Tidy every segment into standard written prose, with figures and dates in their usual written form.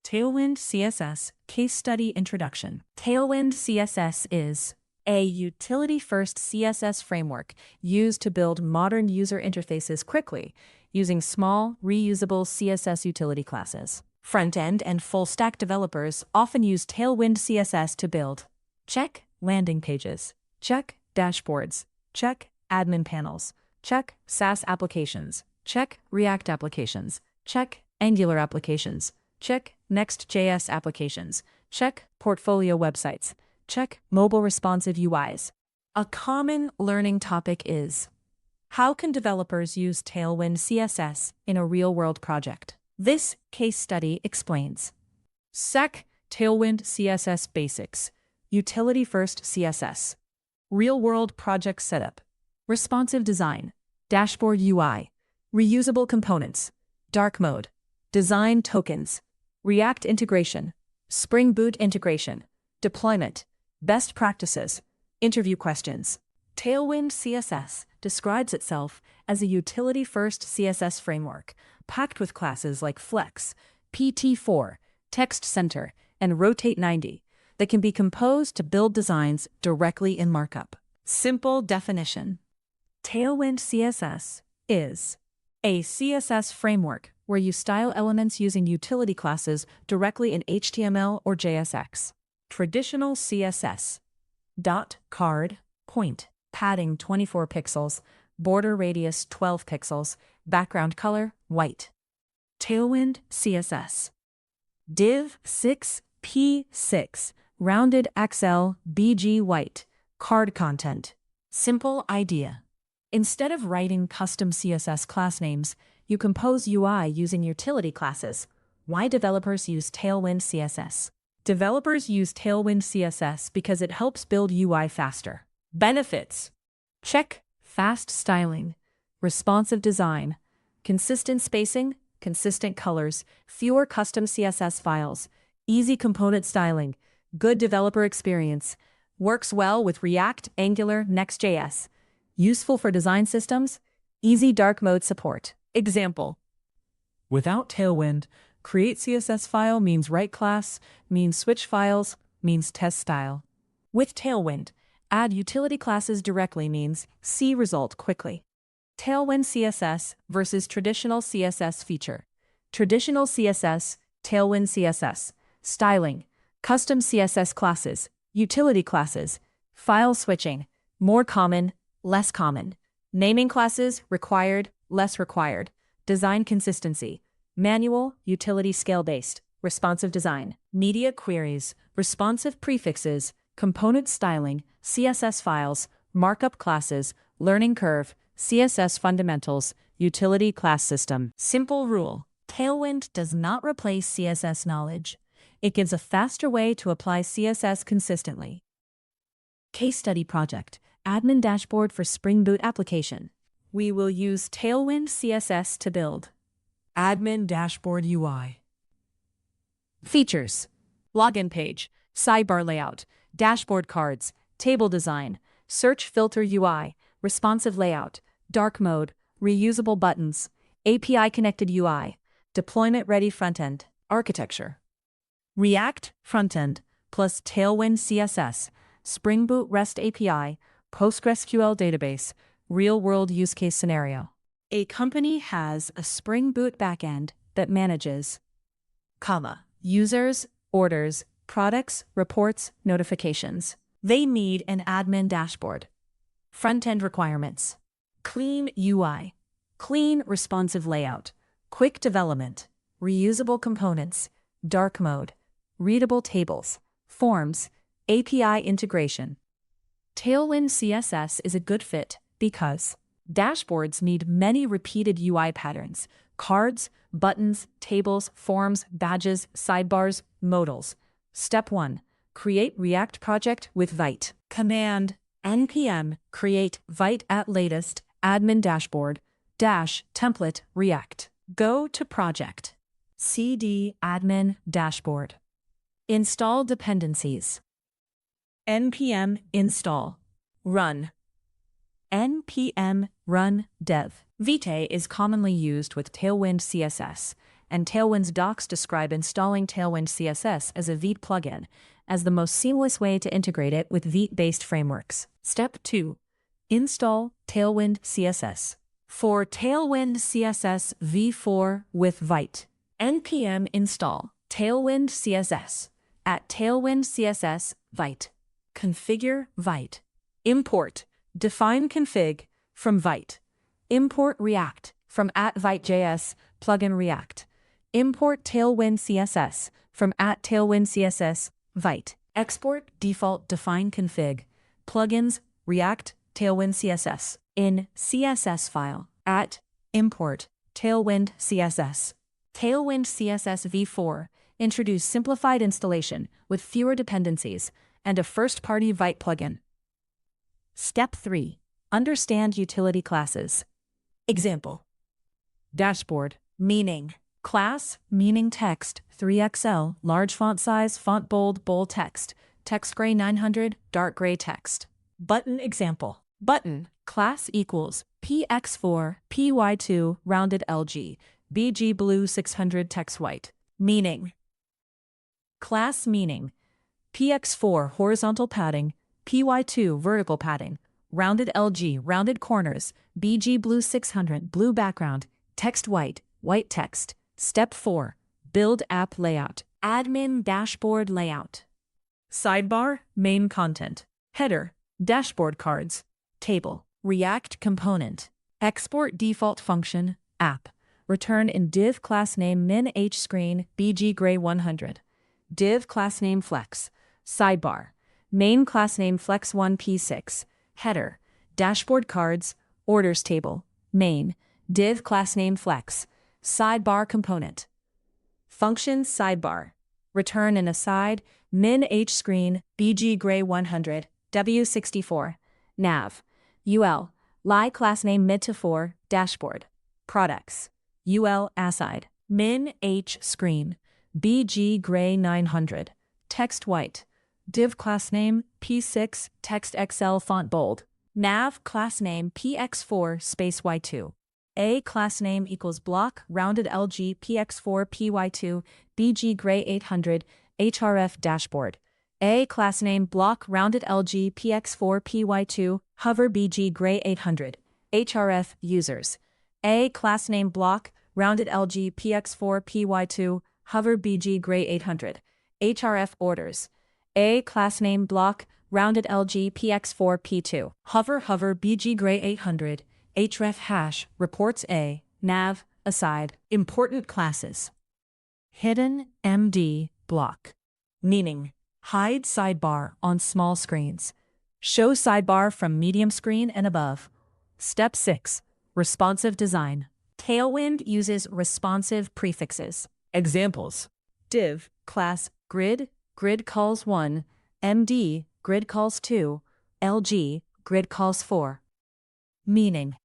Tailwind CSS Case Study Introduction. Tailwind CSS is a utility-first CSS framework used to build modern user interfaces quickly using small, reusable CSS utility classes. Front-end and full-stack developers often use Tailwind CSS to build check landing pages, check dashboards, check admin panels, check SaaS applications, check React applications, check Angular applications, check Next.js applications, check portfolio websites, check mobile responsive UIs. A common learning topic is, how can developers use Tailwind CSS in a real-world project? This case study explains. Tailwind CSS Basics, Utility-First CSS, Real-World Project Setup, Responsive Design, Dashboard UI, Reusable Components, Dark Mode, Design Tokens, React Integration, Spring Boot Integration, Deployment, Best Practices, Interview Questions. Tailwind CSS describes itself as a utility-first CSS framework packed with classes like Flex, PT4, Text Center, and Rotate 90 that can be composed to build designs directly in markup. Simple definition. Tailwind CSS is a CSS framework where you style elements using utility classes directly in HTML or JSX. Traditional CSS. Card, point, padding 24 pixels, border radius 12 pixels, background color white. Tailwind CSS. Div 6 P6, rounded XL BG white, card content. Simple idea. Instead of writing custom CSS class names, you compose UI using utility classes. Why developers use Tailwind CSS? Developers use Tailwind CSS because it helps build UI faster. Benefits. Check fast styling, responsive design, consistent spacing, consistent colors, fewer custom CSS files, easy component styling, good developer experience, works well with React, Angular, Next.js, useful for design systems, easy dark mode support. Example. Without Tailwind, create CSS file means write class, means switch files, means test style. With Tailwind, add utility classes directly means see result quickly. Tailwind CSS versus traditional CSS feature. Traditional CSS, Tailwind CSS, styling, custom CSS classes, utility classes, file switching, more common, less common. Naming classes, required, less required. Design consistency, manual, utility scale-based, responsive design. Media queries, responsive prefixes, component styling, CSS files, markup classes, learning curve, CSS fundamentals, utility class system. Simple rule. Tailwind does not replace CSS knowledge. It gives a faster way to apply CSS consistently. Case study project, admin dashboard for Spring Boot application. We will use Tailwind CSS to build admin dashboard UI. Features: login page, sidebar layout, dashboard cards, table design, search filter UI, responsive layout, dark mode, reusable buttons, API connected UI, deployment ready frontend. Architecture: React frontend plus Tailwind CSS, Spring Boot REST API, PostgreSQL database, real-world use case scenario. A company has a Spring Boot backend that manages, users, orders, products, reports, notifications. They need an admin dashboard. Front-end requirements: clean UI, clean responsive layout, quick development, reusable components, dark mode, readable tables, forms, API integration. Tailwind CSS is a good fit because dashboards need many repeated UI patterns: cards, buttons, tables, forms, badges, sidebars, modals. Step 1. Create React project with Vite. Command npm create Vite at latest admin dashboard -template React. Go to project. cd admin dashboard. Install dependencies. npm install. Run. npm run dev. Vite is commonly used with Tailwind CSS and Tailwind's docs describe installing Tailwind CSS as a Vite plugin as the most seamless way to integrate it with Vite-based frameworks. Step 2. Install Tailwind CSS. For Tailwind CSS v4 with Vite, npm install Tailwind CSS at Tailwind CSS Vite. Configure Vite. Import define config from Vite. Import React from @Vite.js plugin React. Import Tailwind CSS from @Tailwind CSS Vite. Export default define config plugins React Tailwind CSS in CSS file @import Tailwind CSS. Tailwind CSS v4 introduced simplified installation with fewer dependencies and a first-party Vite plugin. Step 3. Understand utility classes. Example. Dashboard, meaning. Class, meaning text, 3XL, large font size, font bold text, text gray 900, dark gray text. Button example. Button, class equals px4, py2, rounded LG, bg blue 600 text white. Meaning. Class meaning. px4 horizontal padding, py2 vertical padding, rounded LG rounded corners, bg blue 600 blue background, text white, white text. Step 4. Build app layout. Admin dashboard layout. Sidebar, main content. Header, dashboard cards. Table, React component. Export default function, app. Return in div class name min h screen, bg gray 100. Div class name flex. Sidebar, main class name flex1 p6. Header, dashboard cards, orders table. Main, div class name flex. Sidebar component. Function sidebar. Return an aside, min h screen, bg gray 100, w64. Nav. ul, lie class name mid to 4, dashboard. Products. ul aside, min h screen, bg gray 900. Text white. Div class name, p6, text XL font bold. Nav class name px4 space y2. A class name equals block rounded LG px4 py2 bg gray 800 href dashboard. A class name block rounded LG px4 py2 hover bg gray 800 href users. A class name block rounded LG px4 py2 hover bg gray 800 href orders. A class name block rounded LG px4 p2 hover bg gray 800 href hash reports a nav aside important classes. Hidden MD block, meaning hide sidebar on small screens. Show sidebar from medium screen and above. Step 6. Responsive design. Tailwind uses responsive prefixes. Examples. Div, class, grid, grid calls 1, MD, grid calls 2, LG, grid calls 4. Meaning.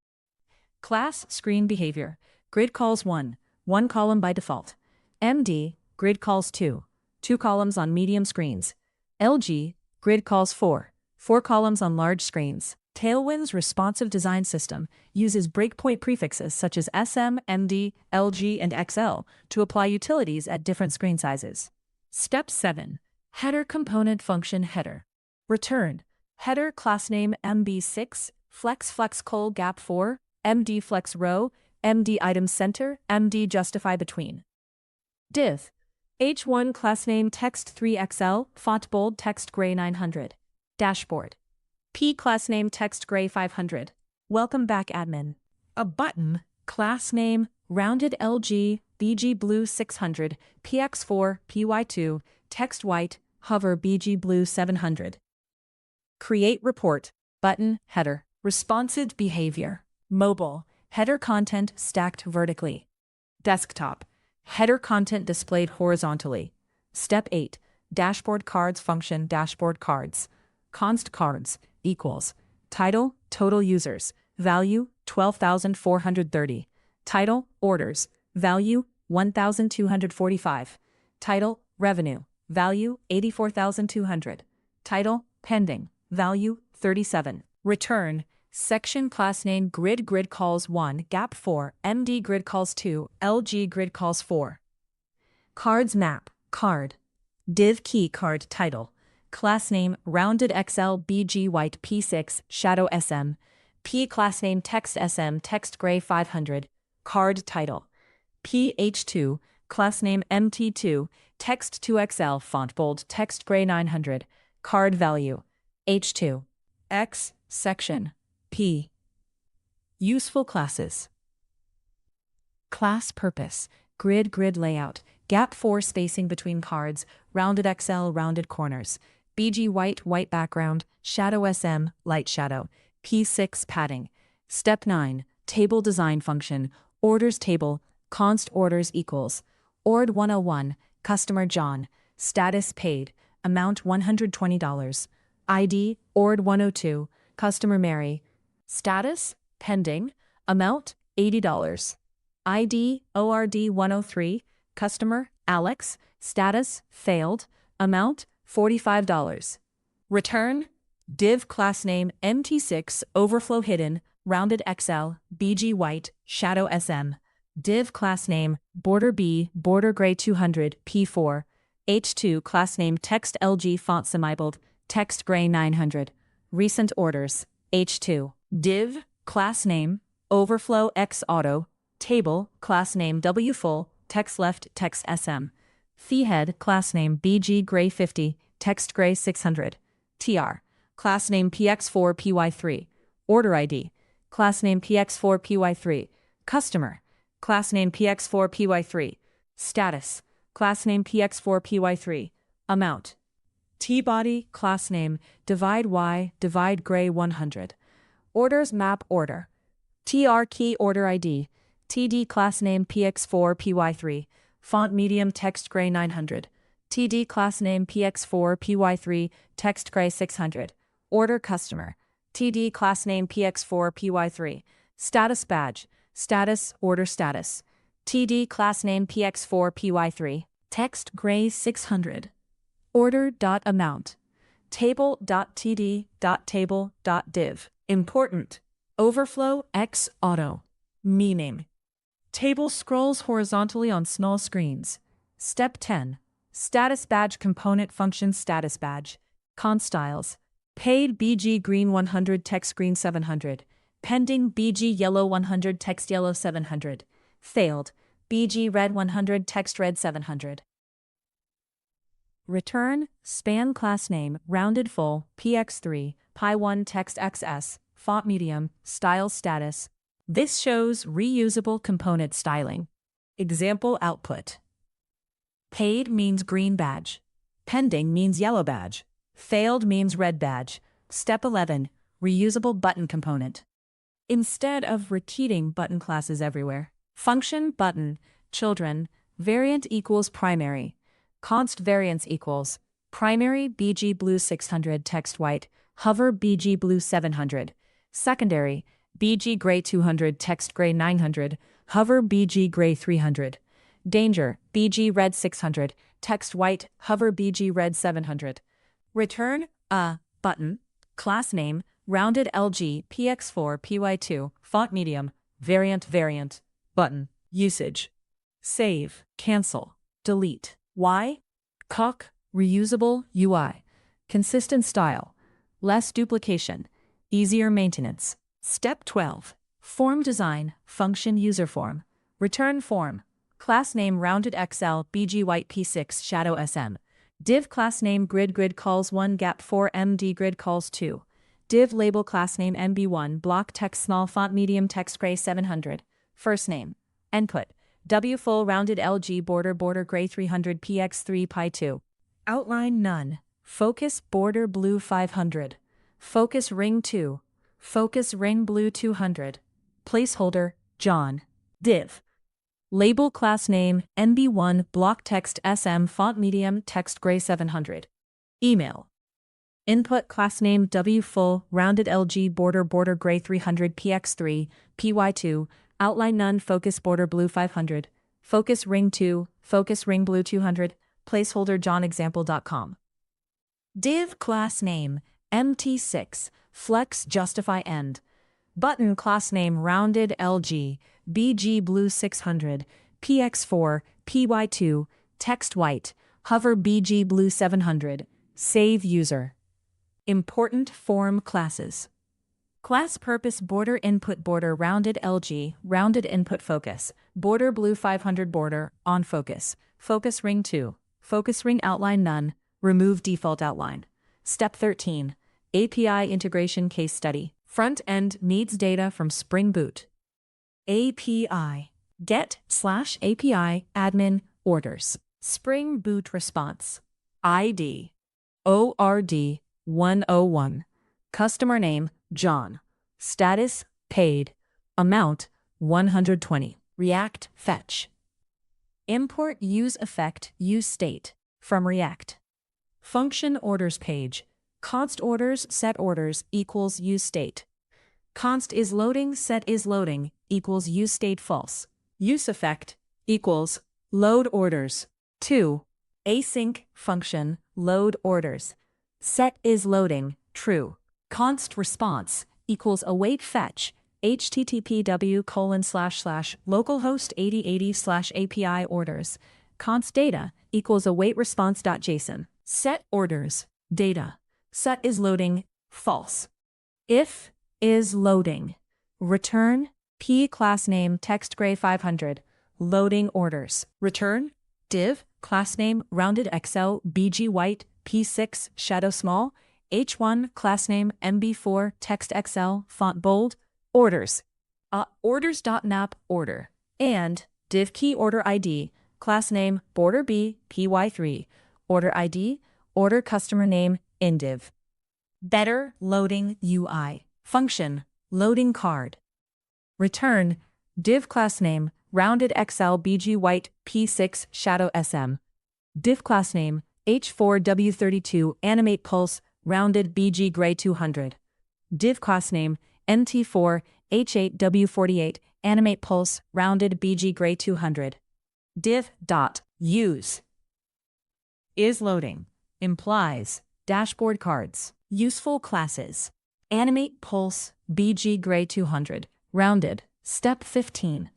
Class, screen behavior, grid calls 1, 1 column by default. MD, grid calls 2, 2 columns on medium screens. LG, grid calls 4, 4 columns on large screens. Tailwind's responsive design system uses breakpoint prefixes such as SM, MD, LG, and XL to apply utilities at different screen sizes. Step 7. Header component function header. Return. Header class name MB6, flex col gap 4, MD flex row, MD item center, MD justify between. Div. H1 class name text 3XL, font bold text gray 900. Dashboard. P class name text gray 500. Welcome back admin. A button, class name, rounded LG, BG blue 600, PX4, PY2, text white, hover BG blue 700. Create report, button, header, responsive behavior. Mobile, header content stacked vertically. Desktop, header content displayed horizontally. Step 8, dashboard cards function dashboard cards. Const cards equals title, total users, value 12,430. Title, orders, value 1,245. Title, revenue, value 84,200. Title, pending, value 37. Return, Section class name grid calls 1 gap 4 MD grid calls 2 LG grid calls 4. Cards map card. Div key card title. Class name rounded XL BG white P6 shadow SM. P class name text SM text gray 500. Card title. PH2 class name MT2 text 2XL font bold text gray 900. Card value H2. X section P. Useful classes. Class purpose grid layout. Gap 4 spacing between cards, rounded XL rounded corners, BG white background, shadow SM, light shadow, P6 padding. Step 9, table design function, orders table, const orders equals, ord 101, customer John, status paid, amount $120, ID, ord 102, customer Mary, status, pending, amount $80, ID, ord 103, customer, Alex, status, failed, amount, $45. Return, div class name MT6, overflow hidden, rounded XL, BG white, shadow SM, div class name, border B, border gray 200, P4, H2 class name text LG font semibold, text gray 900, recent orders, H2, div, class name, overflow X auto, table, class name W full, text left, text SM. Fee head, class name BG Gray 50, text Gray 600. TR, class name PX4 PY3. Order ID, class name PX4 PY3. Customer, class name PX4 PY3. Status, class name PX4 PY3. Amount. T-body, class name divide Y, divide Gray 100. Orders map order. TR key order ID. TD class name PX4 PY3, font medium text gray 900. TD class name PX4 PY3, text gray 600. Order customer. TD class name PX4 PY3. Status badge. Status order status. TD class name PX4 PY3, text gray 600. Order dot amount. Table.td.table.div. Important. Overflow X auto. Meaning. Table scrolls horizontally on small screens. Step 10. Status badge component function status badge. Const styles. Paid BG green 100 text green 700. Pending BG yellow 100 text yellow 700. Failed BG red 100 text red 700. Return span class name rounded full PX3 Pi1 text XS font medium style status. This shows reusable component styling. Example output. Paid means green badge. Pending means yellow badge. Failed means red badge. Step 11. Reusable button component. Instead of repeating button classes everywhere, function button, children, variant equals primary. Const variance equals primary BG blue 600 text white, hover BG blue 700. Secondary BG gray 200 text gray 900, hover BG gray 300. Danger BG red 600, text white, hover BG red 700. Return a button, class name, rounded LG PX4 PY2, font medium, variant, button, usage. Save, cancel, delete. Why? Cock, reusable UI. Consistent style. Less duplication. Easier maintenance. Step 12. Form design, function user form. Return form. Class name rounded XL BG white P6 shadow SM. Div class name grid calls 1 gap 4 MD grid calls 2. Div label class name MB1 block text small font medium text gray 700. First name. Input. W full rounded LG border gray 300 PX3 Pi 2. Outline none. Focus border blue 500. Focus ring 2. Focus ring blue 200. Placeholder, John. Div. Label class name, NB1 block text SM font medium text gray 700. Email. Input class name W full rounded LG border gray 300 PX3 PY2. Outline none focus border blue 500. Focus ring 2. Focus ring blue 200. Placeholder johnexample.com. Div class name MT6 flex justify end. Button class name rounded LG, BG blue 600, PX4, PY2, text white, hover BG blue 700, save user. Important form classes. Class purpose border input border rounded LG, rounded input focus, border blue 500 border, on focus, focus ring 2, focus ring outline none, remove default outline. Step 13. API integration case study. Front end needs data from Spring Boot. API. Get/API admin orders. Spring Boot response. ID. ORD 101. Customer name John. Status paid. Amount 120. React fetch. Import use effect use state from React. Function orders page. Const orders set orders equals use state. Const is loading set is loading equals use state false. Use effect equals load orders. 2. Async function load orders. Set is loading true. Const response equals await fetch http://localhost 8080/API orders. Const data equals await response.json. Set orders data. Set is loading false. If is loading. Return p class name text gray 500. Loading orders. Return div class name rounded XL BG white p6 shadow small h1 class name mb4 text XL font bold orders. Orders.map order and div key order ID class name border b py3 order ID order customer name in div. Better loading UI function loading card. Return div class name rounded XL BG white p6 shadow SM div class name h4w32 animate pulse rounded BG gray 200 div class name nt4 h8w48 animate pulse rounded BG gray 200 div dot use is loading implies dashboard cards. Useful classes. Animate pulse BG gray 200 rounded. Step 15.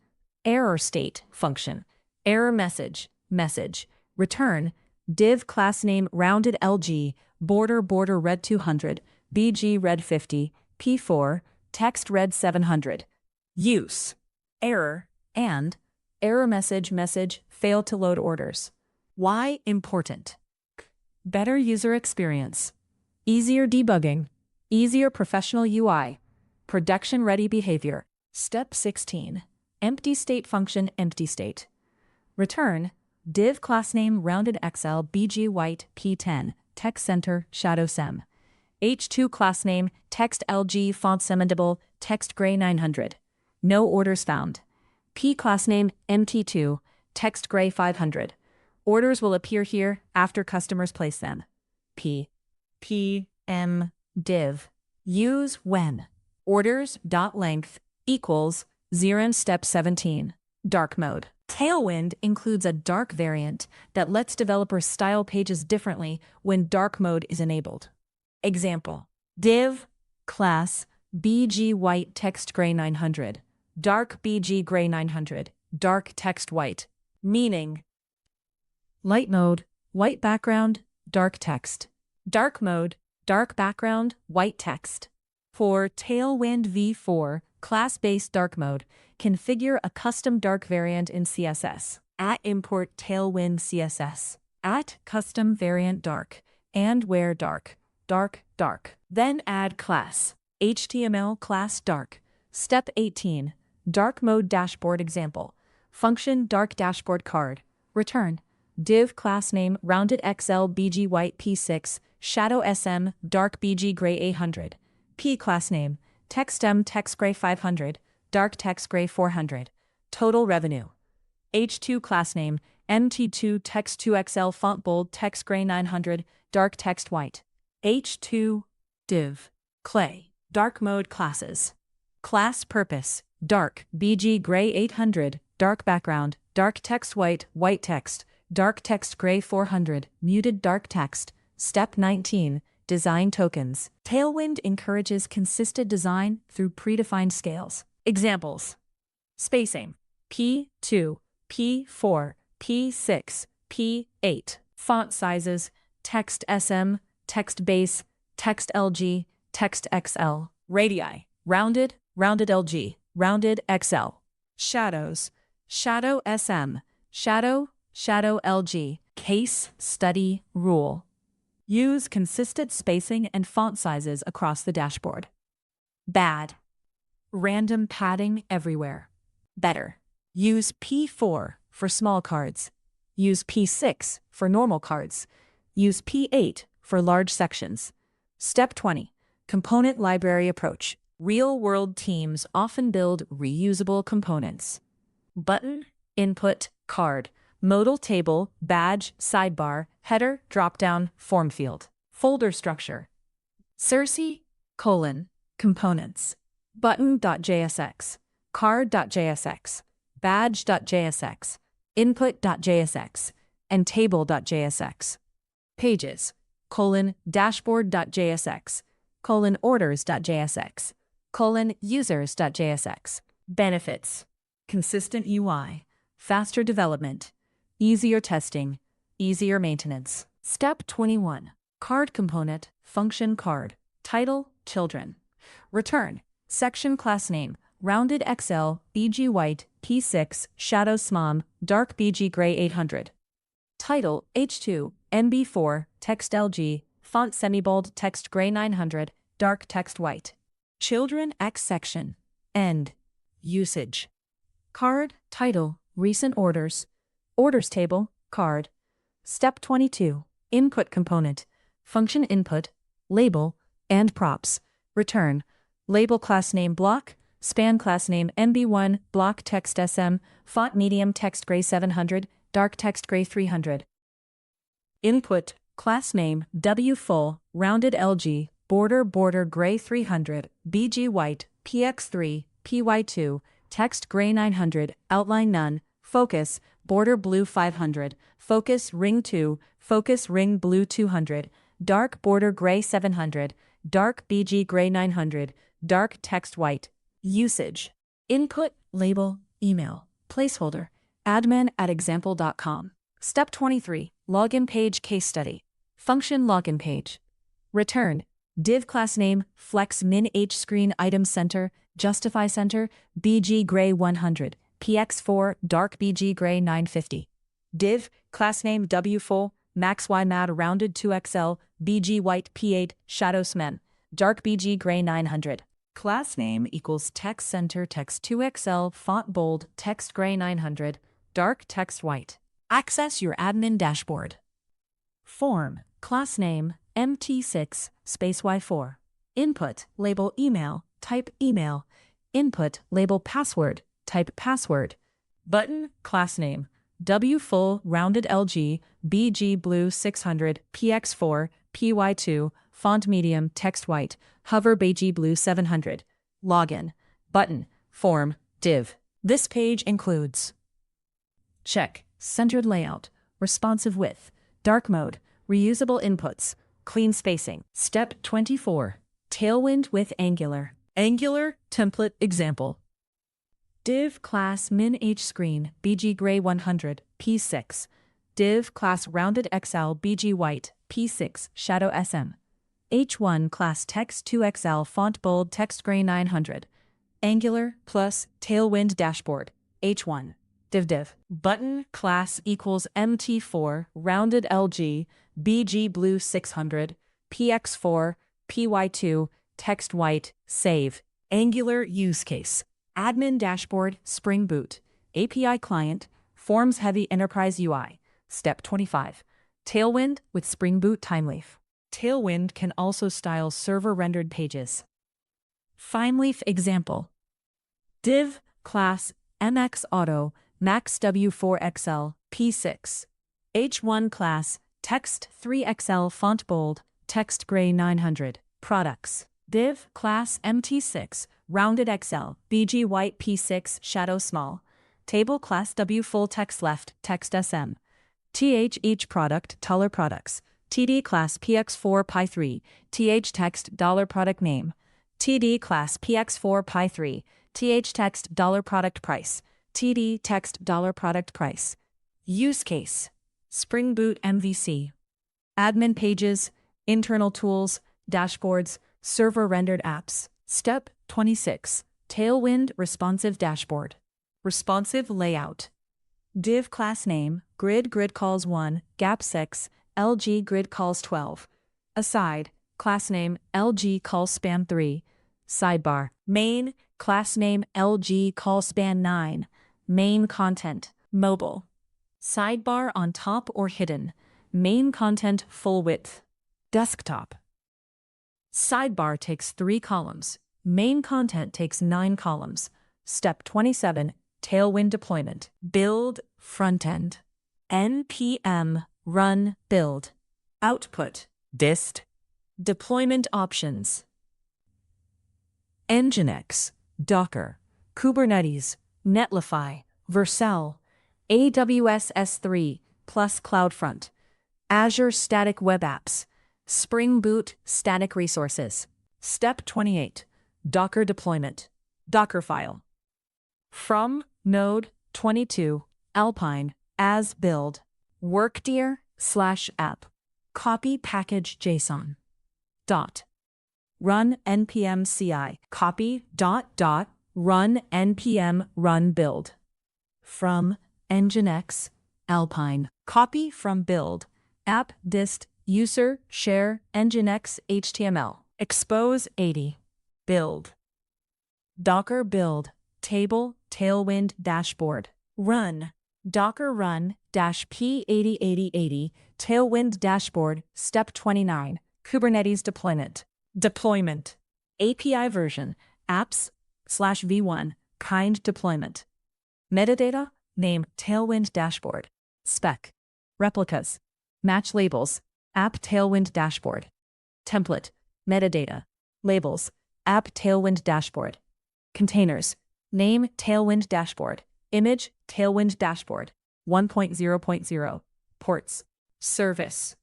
Error state function. Error message return div class name rounded LG border red 200 BG red 50 p4 text red 700. Use error and error message failed to load orders. Why important? Better user experience. Easier debugging. Easier professional UI. Production-ready behavior. Step 16. Empty state function empty state. Return div class name rounded XL BG white p10 text center shadow sem. h2 class name text LG font semendable text gray 900. No orders found. p class name mt2 text gray 500. Orders will appear here after customers place them. m div use when orders.length equals 0. Step 17. Dark mode. Tailwind includes a dark variant that lets developers style pages differently when dark mode is enabled. Example: div class BG white text gray 900 dark BG gray 900 dark text white. Meaning: light mode, white background, dark text. Dark mode, dark background, white text. For Tailwind v4 class-based dark mode, configure a custom dark variant in CSS. @import Tailwind CSS. @custom variant dark and where dark. Then add class HTML class dark. Step 18. Dark mode dashboard example. Function dark dashboard card. Return div class name rounded XL BG white p6 shadow SM dark BG gray 800. p class name text text gray 500 dark text gray 400. Total revenue. h2 class name mt2 text 2XL font bold text gray 900 dark text white. h2 div clay. Dark mode classes. Class purpose dark BG gray 800 dark background dark text white text dark text gray 400 muted dark text. Step 19. Design tokens. Tailwind encourages consistent design through predefined scales. Examples: spacing P2, P4, P6, P8. Font sizes: text SM, text base, text LG, text XL. Radii: rounded, rounded LG, rounded XL. Shadows: shadow SM, shadow, shadow LG. Case study rule: use consistent spacing and font sizes across the dashboard. Bad: random padding everywhere. Better: use P4 for small cards. Use P6 for normal cards. Use P8 for large sections. Step 20. Component library approach. Real-world teams often build reusable components. Button, input, card, modal table, badge, sidebar, header, dropdown, form field. Folder structure: Circe, components, button.jsx, card.jsx, badge.jsx, input.jsx, and table.jsx. Pages: dashboard.jsx, orders.jsx, users.jsx. Benefits: consistent UI, faster development, easier testing, easier maintenance. Step 21. Card component, function card. Title, children. Return, section class name, rounded XL, BG white, P6, shadow SMOM, dark BG gray 800. Title, H2, MB4, text LG, font semi-bold, text gray 900, dark text white. Children X section. End. Usage. Card, title, recent orders. Orders table, card. Step 22. Input component, function input, label, and props. Return, label class name block, span class name MB1, block text SM, font medium text gray 700, dark text gray 300. Input, class name W full, rounded LG, border gray 300, BG white, PX3, PY2, text gray 900, outline none, focus, border blue 500, focus ring 2, focus ring blue 200, dark border gray 700, dark BG gray 900, dark text white. Usage. Input, label, email, placeholder, admin@example.com. Step 23. Login page case study. Function login page. Return, div class name, flex min h screen item center, justify center, BG gray 100, PX4, dark BG gray 950. Div, class name W full, max y mad rounded 2XL, BG white P8, shadow smen, dark BG gray 900. Class name equals text center text 2XL, font bold, text gray 900, dark text white. Access your admin dashboard. Form, class name, MT6, space Y4. Input, label email, type email. Input, label password, type password. Button, class name, W full, rounded LG, BG blue 600, PX4, PY2, font medium, text white, hover beige blue 700. Login, button, form, div. This page includes: check, centered layout, responsive width, dark mode, reusable inputs, clean spacing. Step 24. Tailwind with Angular. Angular template example. Div class min h screen, BG gray 100, P6. Div class rounded XL, BG white, P6, shadow SM. H1 class text 2XL, font bold, text gray 900. Angular plus Tailwind dashboard, H1. Div. Button class equals MT4, rounded LG, BG blue 600, PX4, PY2, text white, save. Angular use case. Admin dashboard, Spring Boot. API client, Forms heavy enterprise UI. Step 25. Tailwind with Spring Boot Timeleaf. Tailwind can also style server-rendered pages. Fineleaf example. Div class MX Auto, Max W4XL, P6. H1 class, text 3XL, font bold, text gray 900. Products. Div class MT6, rounded XL, BG white P6, shadow small. Table class W full, text left, text SM. TH each product, taller products. TD class px4 pi3, th text $product name. TD class px4 pi3, th text $product price. TD text $product price. Use case: Spring Boot MVC. Admin pages, internal tools, dashboards, server-rendered apps. Step 26. Tailwind responsive dashboard. Responsive layout. Div class name, grid calls 1, gap 6, LG grid calls 12. Aside, class name, LG call span 3. Sidebar. Main, class name, LG call span 9. Main content, mobile. Sidebar on top or hidden. Main content full width. Desktop. Sidebar takes 3 columns. Main content takes 9 columns. Step 27. Tailwind deployment. Build frontend. npm run build. Output dist. Deployment options. Nginx, Docker, Kubernetes, Netlify, Vercel, AWS S3 plus CloudFront, Azure Static Web Apps, Spring Boot Static Resources. Step 28. Docker deployment. Dockerfile. From node 22 Alpine as build. Workdir/app. Copy package JSON. Dot. Run npm ci. Copy run npm run build. From Nginx Alpine. Copy from build. App dist user share Nginx HTML. Expose 80. Build. Docker build. Table Tailwind dashboard. Run. Docker run -p808080 Tailwind dashboard. Step 29. Kubernetes deployment. Deployment. API version. apps/v1 kind deployment. Metadata. Name Tailwind dashboard. Spec. Replicas. Match labels. App Tailwind dashboard. Template. Metadata. Labels. App Tailwind dashboard. Containers. Name Tailwind dashboard. Image Tailwind dashboard. 1.0.0. Ports. Service.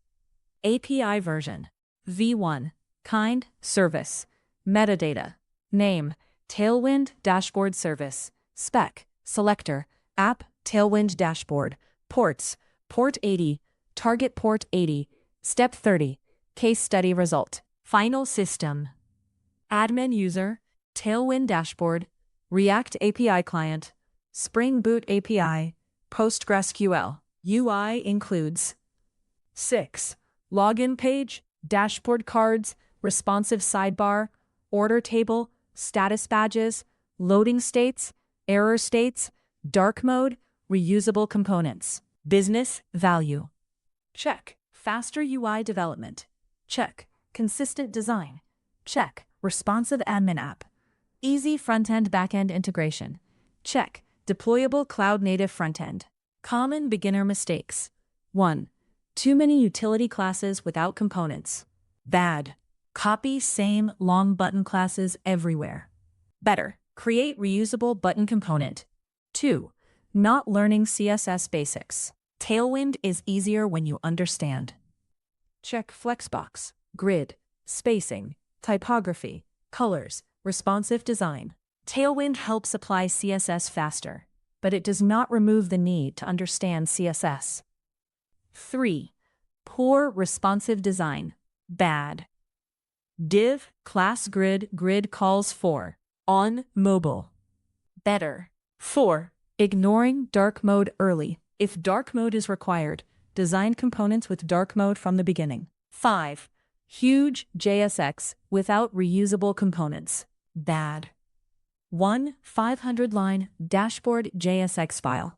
API version. v1. Kind service. Metadata. Name Tailwind dashboard service. Spec. Selector. App Tailwind dashboard. Ports. Port 80. Target port 80. Step 30. Case study result. Final system. Admin user. Tailwind dashboard. React API client. Spring Boot API. PostgreSQL. UI includes 6. Login page, dashboard cards, responsive sidebar, order table, status badges, loading states, error states, dark mode, reusable components. Business value. Check. Faster UI development. Check. Consistent design. Check. Responsive admin app. Easy front-end backend integration. Check. Deployable cloud-native front-end. Common beginner mistakes. 1. Too many utility classes without components. Bad. Copy same long button classes everywhere. Better. Create reusable button component. 2. Not learning CSS basics. Tailwind is easier when you understand. Check Flexbox, grid, spacing, typography, colors, responsive design. Tailwind helps apply CSS faster, but it does not remove the need to understand CSS. 3. Poor responsive design. Bad. Div, class grid calls 4. On mobile. Better. 4. Ignoring dark mode early. If dark mode is required, design components with dark mode from the beginning. 5. Huge JSX without reusable components. Bad. 1 500-line dashboard JSX file.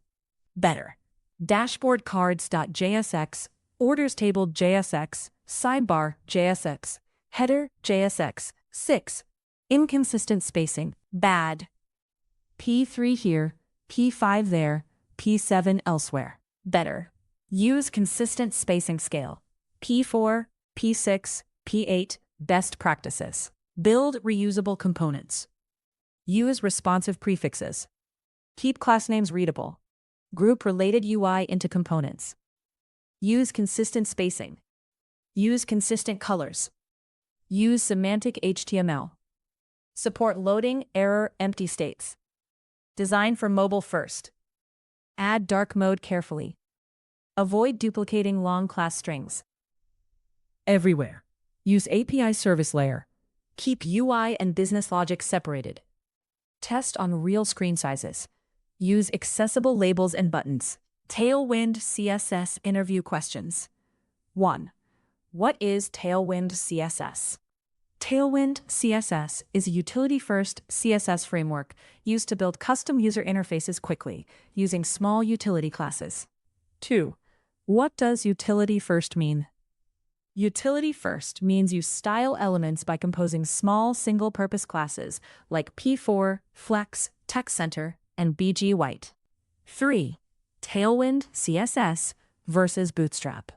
Better. Dashboard cards.jsx, orders table JSX, sidebar JSX, header JSX. 6. Inconsistent spacing. Bad. P3 here, P5 there, P7 elsewhere. Better. Use consistent spacing scale. P4, P6, P8, best practices. Build reusable components. Use responsive prefixes. Keep class names readable. Group related UI into components. Use consistent spacing. Use consistent colors. Use semantic HTML. Support loading, error, empty states. Design for mobile first. Add dark mode carefully. Avoid duplicating long class strings. Everywhere. Use API service layer. Keep UI and business logic separated. Test on real screen sizes. Use accessible labels and buttons. Tailwind CSS interview questions. 1. What is Tailwind CSS? Tailwind CSS is a utility-first CSS framework used to build custom user interfaces quickly, using small utility classes. 2. What does utility-first mean? Utility-first means you style elements by composing small single-purpose classes like P4, Flex, Text Center, and BG Vite. 3. Tailwind CSS versus Bootstrap.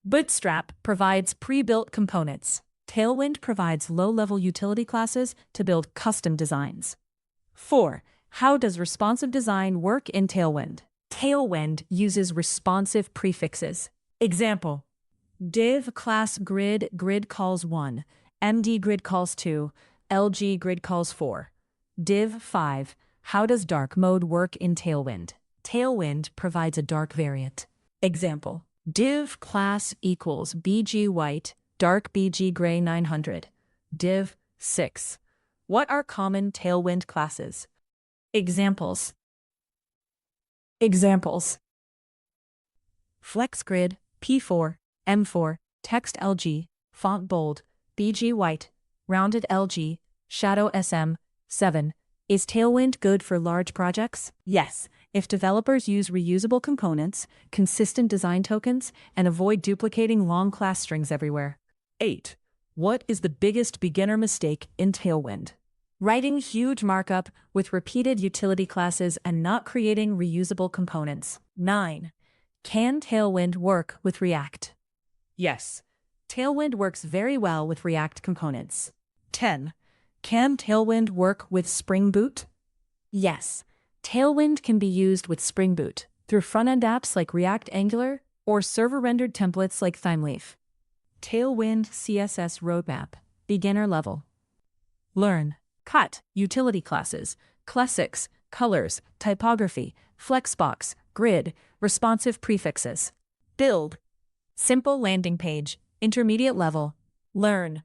Bootstrap provides pre-built components. Tailwind provides low-level utility classes to build custom designs. 4. How does responsive design work in Tailwind? Tailwind uses responsive prefixes. Example: div class grid calls 1, md grid calls 2, lg grid calls 4. Div 5. How does dark mode work in Tailwind? Tailwind provides a dark variant. Example: div class equals bg white, dark bg gray 900. Div 6. What are common Tailwind classes? Examples. Flex grid, P4, M4, text LG, font bold, BG white, rounded LG, shadow SM, 7. Is Tailwind good for large projects? Yes, if developers use reusable components, consistent design tokens, and avoid duplicating long class strings everywhere. 8. What is the biggest beginner mistake in Tailwind? Writing huge markup with repeated utility classes and not creating reusable components. 9. Can Tailwind work with React? Yes, Tailwind works very well with React components. 10. Can Tailwind work with Spring Boot? Yes, Tailwind can be used with Spring Boot through front-end apps like React Angular or server-rendered templates like ThymeLeaf. Tailwind CSS Roadmap, Beginner Level. Learn. Cut, utility classes, classics, colors, typography, flexbox, grid, responsive prefixes. Build. Simple landing page, intermediate level. Learn.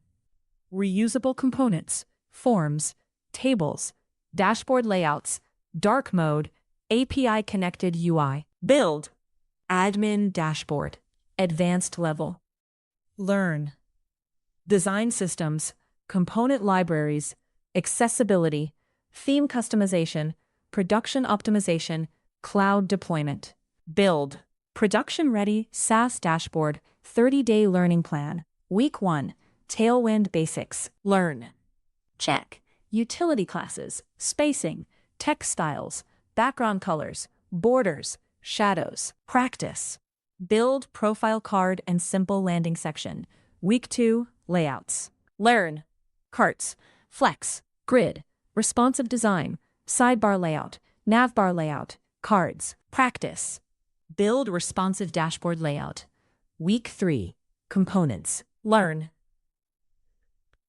Reusable components, forms, tables, dashboard layouts, dark mode, API connected UI. Build. Admin dashboard, advanced level. Learn. Design systems, component libraries, accessibility, theme customization, production optimization, cloud deployment. Build. Production-ready SaaS dashboard, 30-day learning plan. Week 1. Tailwind basics. Learn. Check. Utility classes, spacing, text styles, background colors, borders, shadows. Practice. Build profile card and simple landing section. Week 2. Layouts. Learn. Carts, flex, grid, responsive design, sidebar layout, navbar layout, cards. Practice. Build responsive dashboard layout. Week 3. Components. Learn.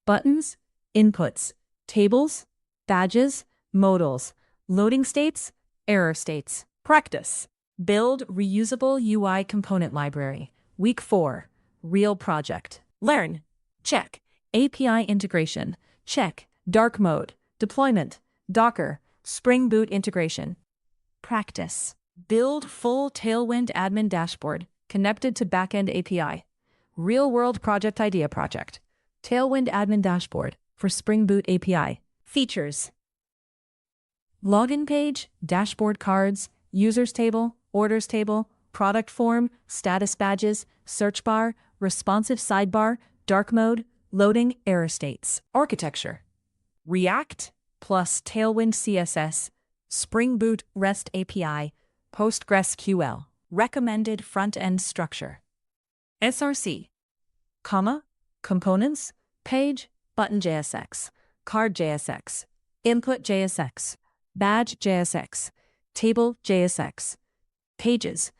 Buttons, inputs, tables, badges, modals, loading states, error states. Practice. Build reusable UI component library. Week 4. Real project. Learn. Check. API integration. Check. Dark mode. Deployment. Docker. Spring Boot integration. Practice. Build full Tailwind admin dashboard connected to backend API. Real-world project idea project. Tailwind admin dashboard for Spring Boot API. Features. Login page, dashboard cards, users table, orders table, product form, status badges, search bar, responsive sidebar, dark mode, loading, error states. Architecture. React plus Tailwind CSS, Spring Boot REST API, PostgreSQL. Recommended front-end structure. SRC, components, page, button JSX, card JSX, input JSX, badge JSX, table JSX, pages,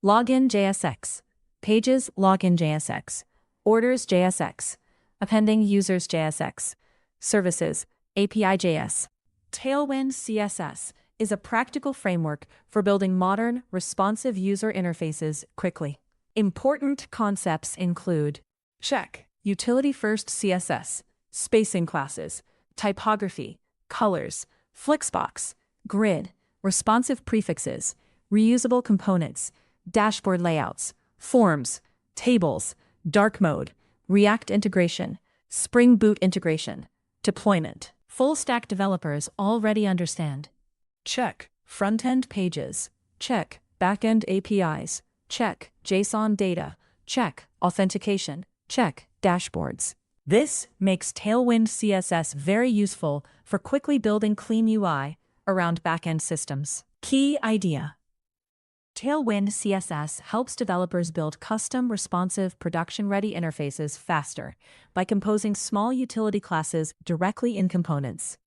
login JSX, pages login JSX, Orders JSX. Appending users JSX. Services API.js. Tailwind CSS is a practical framework for building modern, responsive user interfaces quickly. Important concepts include: check, utility-first CSS, spacing classes, typography, colors, Flexbox, grid, responsive prefixes, reusable components, dashboard layouts, forms, tables, dark mode, React integration, Spring Boot integration, deployment. Full-stack developers already understand. Check, front-end pages. Check, backend APIs. Check, JSON data. Check, authentication. Check, dashboards. This makes Tailwind CSS very useful for quickly building clean UI around backend systems. Key idea: Tailwind CSS helps developers build custom, responsive, production-ready interfaces faster by composing small utility classes directly in components.